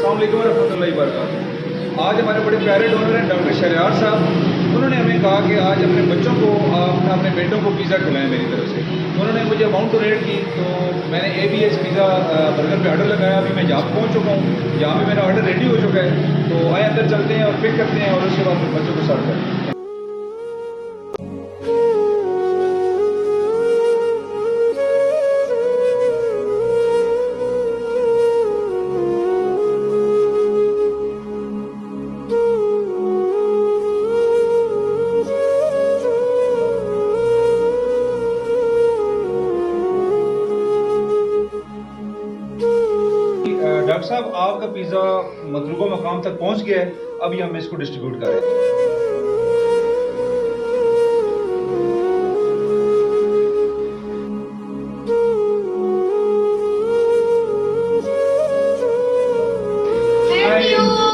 अस्सलाम वालेकुम रहमतुल्लाहि व बरकातहू। आज हमारे बड़े प्यारे डोनर हैं डॉक्टर शहरयार साहब। उन्होंने हमें कहा कि आज अपने बच्चों को अपने बेटों को पिज़्ज़ा खिलाएं मेरी तरफ से। उन्होंने मुझे अमाउंट डोनेट की तो मैंने ABS पिज़्ज़ा बर्गर पे ऑर्डर लगाया। अभी मैं जहाँ पहुँच चुका हूँ, जहाँ पे मेरा ऑर्डर रेडी हो चुका है। तो आए अंदर चलते हैं और पिक करते हैं और उसके बाद फिर बच्चों को सर्व करते हैं। डॉक्टर साहब, आपका पिज़्ज़ा मतलूबा मकाम तक पहुंच गया है। अभी हम इसको डिस्ट्रीब्यूट कर रहे हैं। Thank you.